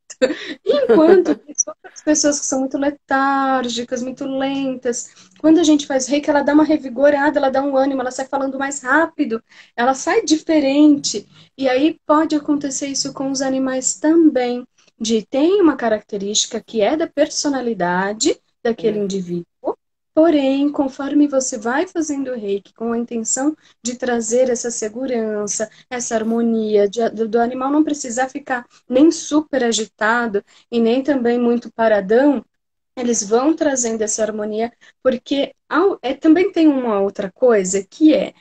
Enquanto tem outras pessoas que são muito letárgicas, muito lentas, quando a gente faz reiki, ela dá uma revigorada, ela dá um ânimo, ela sai falando mais rápido, ela sai diferente. E aí pode acontecer isso com os animais também de tem uma característica que é da personalidade daquele Uhum. indivíduo, porém, conforme você vai fazendo o reiki com a intenção de trazer essa segurança, essa harmonia, do animal não precisar ficar nem super agitado e nem também muito paradão, eles vão trazendo essa harmonia, porque também tem uma outra coisa que é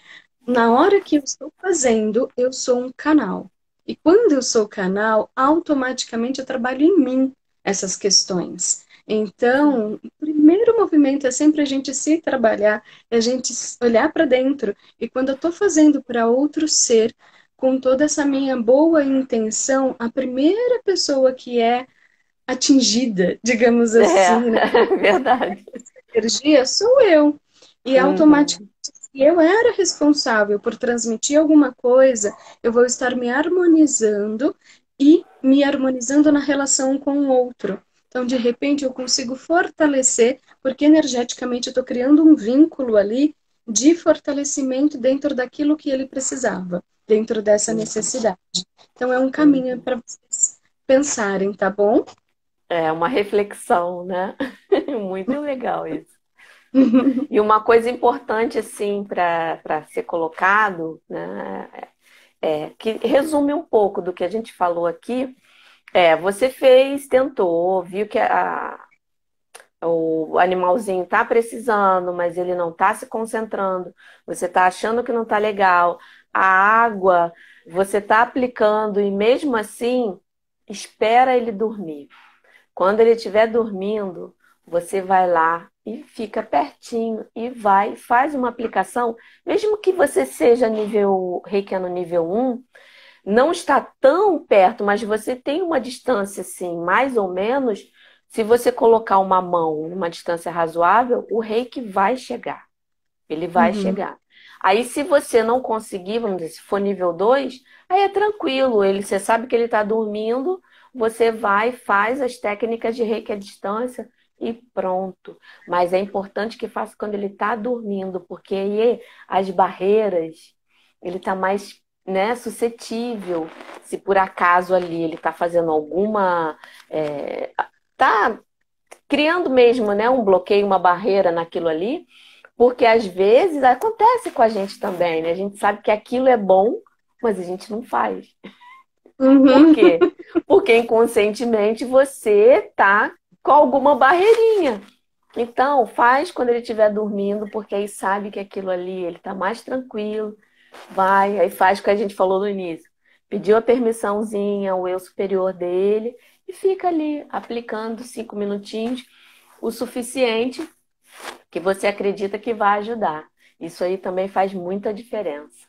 na hora que eu estou fazendo, eu sou um canal. E quando eu sou canal, automaticamente eu trabalho em mim essas questões. Então, o primeiro movimento é sempre a gente se trabalhar, é a gente olhar para dentro. E quando eu estou fazendo para outro ser, com toda essa minha boa intenção, a primeira pessoa que é atingida, digamos É, assim, né, verdade. energia, sou eu. E automaticamente, Uhum. se eu era responsável por transmitir alguma coisa, eu vou estar me harmonizando e me harmonizando na relação com o outro. Então, de repente, eu consigo fortalecer, porque energeticamente eu estou criando um vínculo ali de fortalecimento dentro daquilo que ele precisava, dentro dessa Uhum. necessidade. Então, é um caminho Uhum. para vocês pensarem, tá bom? É uma reflexão, né? Muito legal isso. E uma coisa importante, assim, para ser colocado, né, que resume um pouco do que a gente falou aqui, você fez, tentou, viu que o animalzinho está precisando, mas ele não está se concentrando, você está achando que não está legal, a água você está aplicando e mesmo assim, espera ele dormir. Quando ele estiver dormindo, você vai lá e fica pertinho e vai, faz uma aplicação, mesmo que você seja nível Reiki no nível um, não está tão perto, mas você tem uma distância assim, mais ou menos, se você colocar uma mão numa distância razoável, o Reiki vai chegar. Ele vai Uhum. chegar. Aí, se você não conseguir, vamos dizer, se for nível 2, aí é tranquilo. Você sabe que ele está dormindo, você vai, faz as técnicas de reiki à distância e pronto. Mas é importante que faça quando ele está dormindo, porque aí as barreiras, ele está mais, né, suscetível. Se por acaso ali ele está fazendo alguma. Tá criando mesmo, né, um bloqueio, uma barreira naquilo ali, porque às vezes acontece com a gente também, né? A gente sabe que aquilo é bom, mas a gente não faz. Por Uhum. quê? Porque inconscientemente você tá com alguma barreirinha. Então, faz quando ele estiver dormindo, porque aí sabe que aquilo ali ele tá mais tranquilo. Vai, aí faz o que a gente falou no início. Pediu a permissãozinha ao eu superior dele e fica ali aplicando 5 minutinhos, o suficiente que você acredita que vai ajudar. Isso aí também faz muita diferença.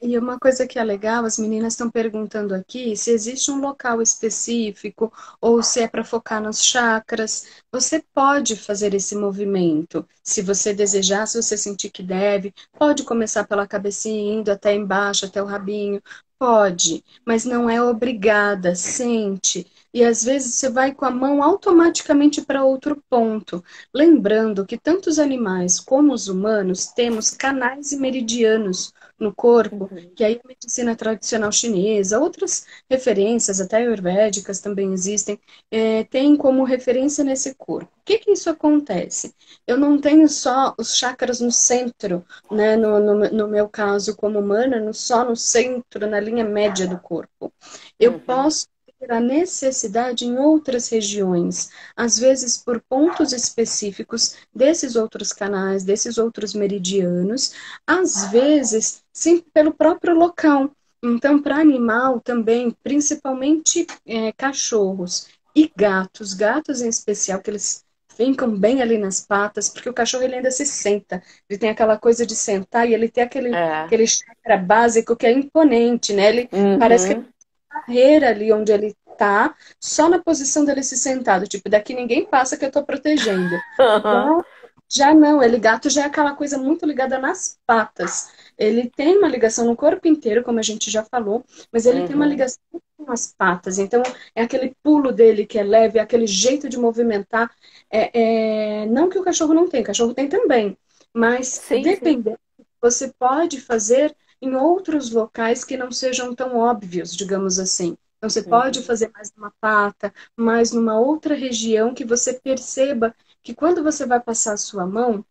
E uma coisa que é legal, as meninas estão perguntando aqui se existe um local específico ou se é para focar nos chakras. Você pode fazer esse movimento. Se você desejar, se você sentir que deve, pode começar pela cabecinha, indo até embaixo, até o rabinho. pode, mas não é obrigada, sente. E às vezes você vai com a mão automaticamente para outro ponto. Lembrando que tanto os animais como os humanos temos canais e meridianos no corpo, Uhum. que aí a medicina tradicional chinesa, outras referências, até ayurvédicas também existem, tem como referência nesse corpo. O que que isso acontece? Eu não tenho só os chakras no centro, né, no meu caso como humana, só no centro, na linha média do corpo. Eu Uhum. posso ter a necessidade em outras regiões, às vezes por pontos específicos desses outros canais, desses outros meridianos, às vezes sim pelo próprio local. Então, para animal também, principalmente cachorros e gatos, gatos em especial, que eles ficam bem ali nas patas, porque o cachorro ele ainda se senta. Ele tem aquela coisa de sentar e ele tem É. aquele chakra básico que é imponente, né? Ele parece que ele Uhum. tem uma barreira ali onde ele tá, só na posição dele se sentado. Tipo, daqui ninguém passa que eu tô protegendo. Uhum. Já não, ele gato já é aquela coisa muito ligada nas patas. Ele tem uma ligação no corpo inteiro, como a gente já falou, mas ele tem uma Uhum. ligação com as patas. Então, é aquele pulo dele que é leve, é aquele jeito de movimentar. Não que o cachorro não tenha, o cachorro tem também, mas Sim, sim. dependendo, você pode fazer em outros locais que não sejam tão óbvios, digamos assim. Então, você pode Uhum. fazer mais numa pata, mais numa outra região que você perceba que quando você vai passar a sua mão,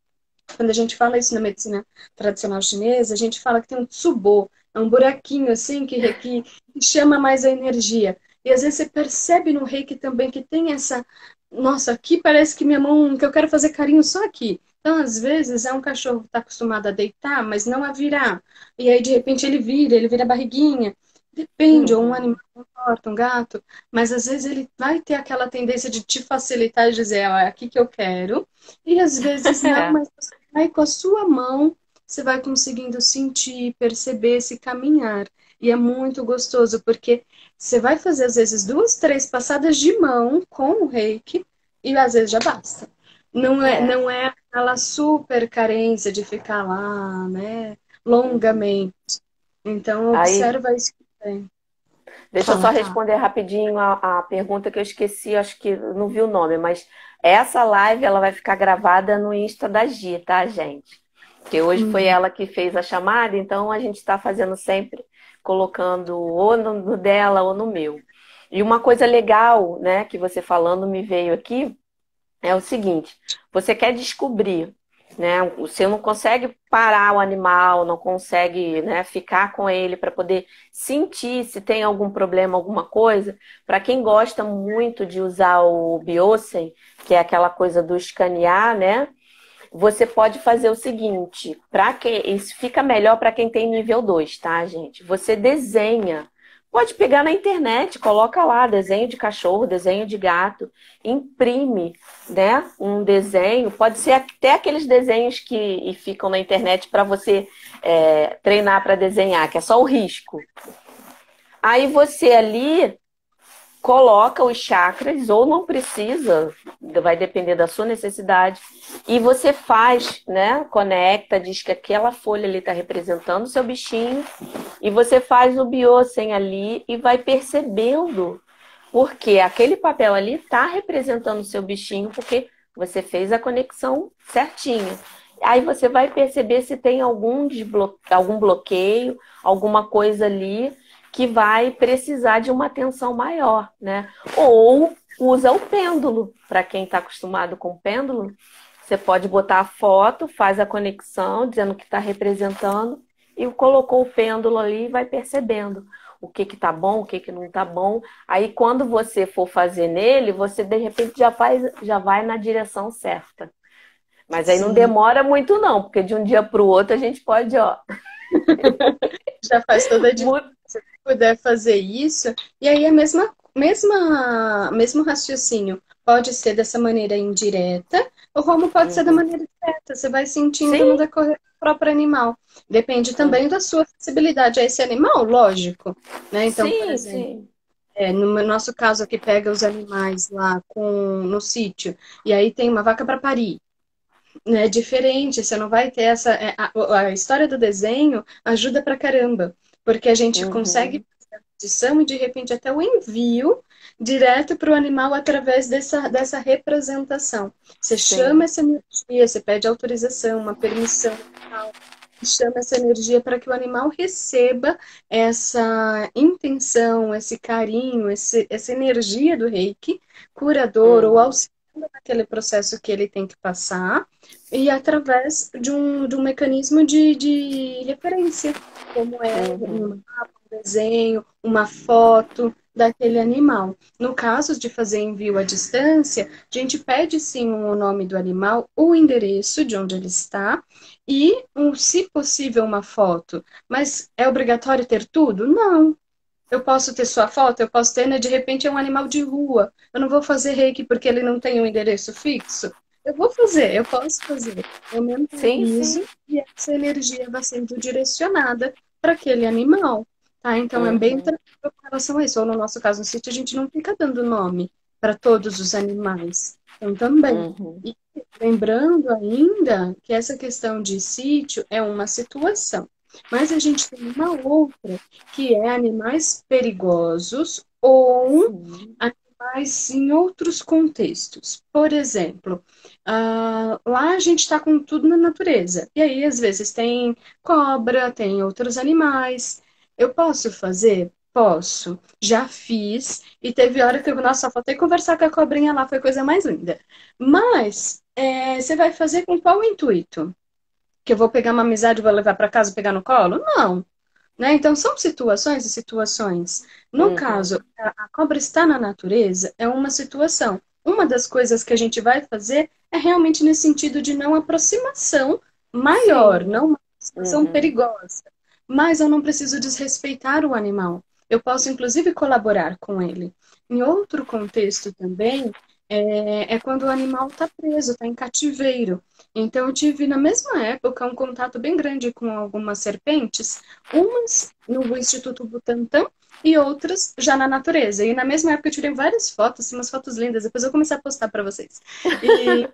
quando a gente fala isso na medicina tradicional chinesa, a gente fala que tem um tsubo, é um buraquinho assim que chama mais a energia. E às vezes você percebe no reiki também que tem essa, nossa, aqui parece que minha mão, que eu quero fazer carinho só aqui. Então, às vezes, é um cachorro que está acostumado a deitar, mas não a virar. E aí, de repente, ele vira a barriguinha. Depende, ou um animal Uhum. comporta, um gato, mas às vezes ele vai ter aquela tendência de te facilitar e dizer, ó, é aqui que eu quero. E às vezes não, É. mas você vai com a sua mão, você vai conseguindo sentir, perceber esse caminhar. E é muito gostoso, porque você vai fazer, às vezes, duas, três passadas de mão com o reiki, e às vezes já basta. É. Não é aquela super carência de ficar lá, né, Uhum. longamente. Então, Aí, observa isso também. deixa eu só Fala, tá. responder rapidinho a pergunta que eu esqueci, acho que não vi o nome, mas essa live ela vai ficar gravada no Insta da Gi, tá, gente? Porque hoje foi Uhum. ela que fez a chamada, então a gente está fazendo sempre colocando ou no dela ou no meu. E uma coisa legal, né, que você falando me veio aqui é o seguinte: você quer descobrir, né? Você não consegue parar o animal, não consegue, né, ficar com ele para poder sentir se tem algum problema, alguma coisa. Para quem gosta muito de usar o Biosen, que é aquela coisa do escanear, né? Você pode fazer o seguinte, para que isso fica melhor para quem tem nível 2, tá, gente? Você desenha. Pode pegar na internet, coloca lá desenho de cachorro, desenho de gato, imprime, né, um desenho. Pode ser até aqueles desenhos que ficam na internet para você treinar para desenhar, que é só o risco. Aí você ali coloca os chakras, ou não precisa, vai depender da sua necessidade, e você faz, né? Conecta, diz que aquela folha ali está representando o seu bichinho, e você faz o biosen ali e vai percebendo, porque aquele papel ali está representando o seu bichinho, porque você fez a conexão certinha. Aí você vai perceber se tem algum bloqueio, alguma coisa ali que vai precisar de uma atenção maior, né? Ou usa o pêndulo. Para quem está acostumado com pêndulo, você pode botar a foto, faz a conexão, dizendo que está representando, e colocou o pêndulo ali e vai percebendo o que que tá bom, o que que não tá bom. Aí quando você for fazer nele, você de repente já vai na direção certa. Mas aí não Sim, demora muito não, porque de um dia para o outro a gente pode, ó, já faz toda a diferença. Se puder fazer isso, e aí a mesmo raciocínio pode ser dessa maneira indireta, ou como pode ser da Uhum. maneira direta. Você vai sentindo no Sim. decorrer do próprio animal. Depende também da sua sensibilidade a esse animal, lógico. Né? Então, por Sim, exemplo, sim. no nosso caso aqui, pega os animais lá no sítio, e aí tem uma vaca para parir. Né, diferente, você não vai ter essa. A história do desenho ajuda pra caramba. porque a gente consegue Uhum. fazer a medição e de repente até o envio direto para o animal através dessa representação. Você chama Sim. essa energia, você pede autorização, uma permissão, e chama essa energia para que o animal receba essa intenção, esse carinho, essa energia do reiki curador ou Uhum. auxiliando naquele processo que ele tem que passar, e através de um mecanismo de referência, como é um Uhum. mapa, um desenho, uma foto daquele animal. No caso de fazer envio à distância, a gente pede sim o nome do animal, o endereço de onde ele está e, se possível, uma foto. Mas é obrigatório ter tudo? Não. Eu posso ter sua foto, eu posso ter, né? De repente é um animal de rua. Eu não vou fazer reiki porque ele não tem um endereço fixo. Eu vou fazer, eu posso fazer. Eu Sim, mentalizo sim. e essa energia vai sendo direcionada para aquele animal, tá? Então é bem Uhum. tranquilo com relação a isso. Ou no nosso caso, no sítio, a gente não fica dando nome para todos os animais. Então também. Uhum. E lembrando ainda que essa questão de sítio é uma situação. Mas a gente tem uma outra que é animais perigosos ou Sim. animais em outros contextos. Por exemplo, lá a gente está com tudo na natureza. E aí, às vezes, tem cobra, tem outros animais. Eu posso fazer? Posso. Já fiz. E teve hora que eu, nossa, só faltei conversar com a cobrinha lá, foi a coisa mais linda. Mas, você vai fazer com qual intuito? Que eu vou pegar uma amizade e vou levar para casa e pegar no colo? Não, né? Então, são situações e situações. No caso, Uhum. a cobra está na natureza, é uma situação. Uma das coisas que a gente vai fazer é realmente nesse sentido de não aproximação maior, Sim. não uma aproximação Uhum. perigosa. Mas eu não preciso desrespeitar o animal. Eu posso, inclusive, colaborar com ele. Em outro contexto também, é quando o animal está preso, está em cativeiro. Então, eu tive, na mesma época, um contato bem grande com algumas serpentes, umas no Instituto Butantan e outras já na natureza. E na mesma época eu tirei várias fotos, assim, umas fotos lindas. Depois eu comecei a postar para vocês. E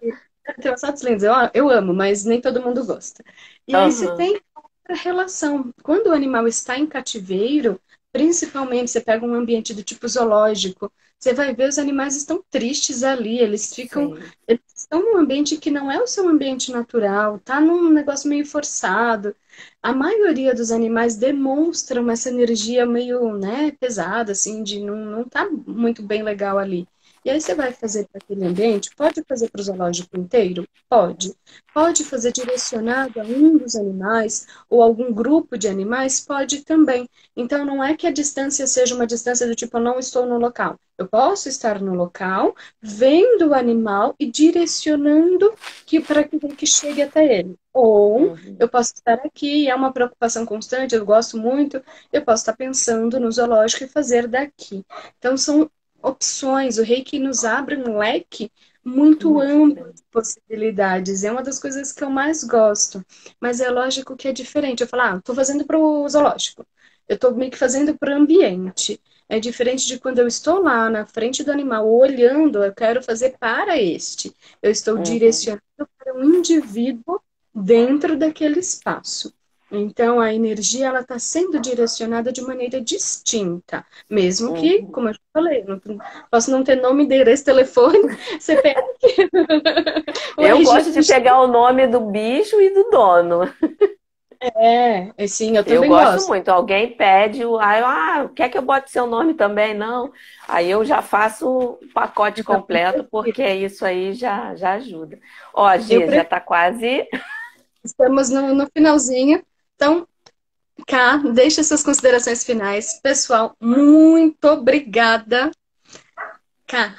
tem umas fotos lindas, eu amo, mas nem todo mundo gosta. E aí você Aham. tem outra relação. Quando o animal está em cativeiro, principalmente você pega um ambiente do tipo zoológico, você vai ver os animais estão tristes ali, Sim. eles estão num ambiente que não é o seu ambiente natural, tá num negócio meio forçado. A maioria dos animais demonstram essa energia meio, né, pesada, assim, de não tá muito bem legal ali. E aí você vai fazer para aquele ambiente, pode fazer para o zoológico inteiro? Pode. Pode fazer direcionado a um dos animais ou algum grupo de animais? Pode também. Então não é que a distância seja uma distância do tipo, eu não estou no local. Eu posso estar no local, vendo o animal e direcionando para que chegue até ele. Ou eu Uhum. posso estar aqui, é uma preocupação constante, eu gosto muito, eu posso estar pensando no zoológico e fazer daqui. Então, são opções, o Reiki nos abre um leque muito Muito amplo grande. de possibilidades, é uma das coisas que eu mais gosto, mas é lógico que é diferente, eu falo, estou fazendo para o zoológico, eu estou meio que fazendo para o ambiente, é diferente de quando eu estou lá na frente do animal, olhando, eu quero fazer para este, eu estou Uhum. direcionando para um indivíduo dentro daquele espaço. Então, a energia ela está sendo direcionada de maneira distinta, mesmo que, Uhum. como eu já falei, não, posso não ter nome, endereço, telefone, CPF, o Eu RG gosto do de pegar o nome do bicho e do dono. sim, eu Eu também gosto gosto. muito. Alguém pede, quer que eu bote seu nome também? Não. Aí eu já faço o pacote Então, eu completo, porque prefiro. isso aí já ajuda. Ó, Eu Gia, já prefiro. tá quase. Estamos no finalzinho. Então, Cá, deixa suas considerações finais. Pessoal, muito obrigada. Cá,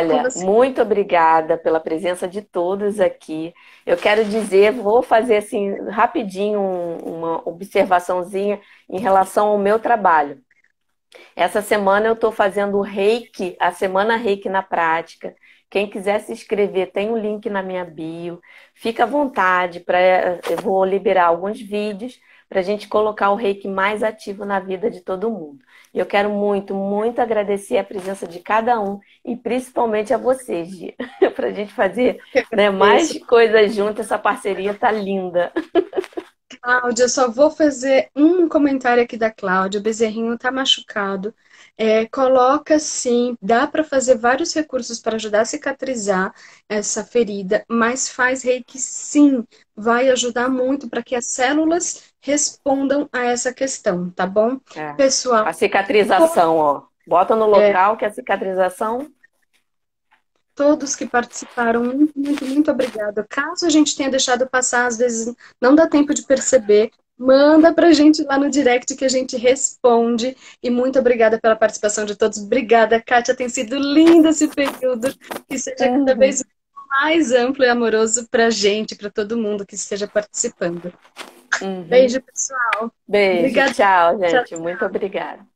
com Olha, você. muito obrigada pela presença de todos aqui. Eu quero dizer, vou fazer assim rapidinho uma observaçãozinha em relação ao meu trabalho. Essa semana eu estou fazendo o Reiki, a Semana Reiki na prática. Quem quiser se inscrever, tem um link na minha bio. Fica à vontade, eu vou liberar alguns vídeos para a gente colocar o Reiki mais ativo na vida de todo mundo. E eu quero muito, muito agradecer a presença de cada um e principalmente a vocês, Gia, para a gente fazer, Que né, agradeço. mais coisas juntas. Essa parceria tá linda. Cláudia, eu só vou fazer um comentário aqui da Cláudia. O bezerrinho tá machucado. Coloca sim, dá para fazer vários recursos para ajudar a cicatrizar essa ferida, mas faz reiki sim, vai ajudar muito para que as células respondam a essa questão, tá bom? É. Pessoal, A cicatrização, ó. Bota no local que a cicatrização. todos que participaram, muito, muito, muito obrigada. Caso a gente tenha deixado passar, às vezes não dá tempo de perceber, manda pra gente lá no direct que a gente responde. E muito obrigada pela participação de todos. Obrigada, Kátia, tem sido lindo esse período. Que seja cada Uhum. vez mais amplo e amoroso pra gente, para todo mundo que esteja participando. Uhum. Beijo, pessoal. Beijo, Obrigada. tchau, Tchau, gente. Muito tchau. obrigada.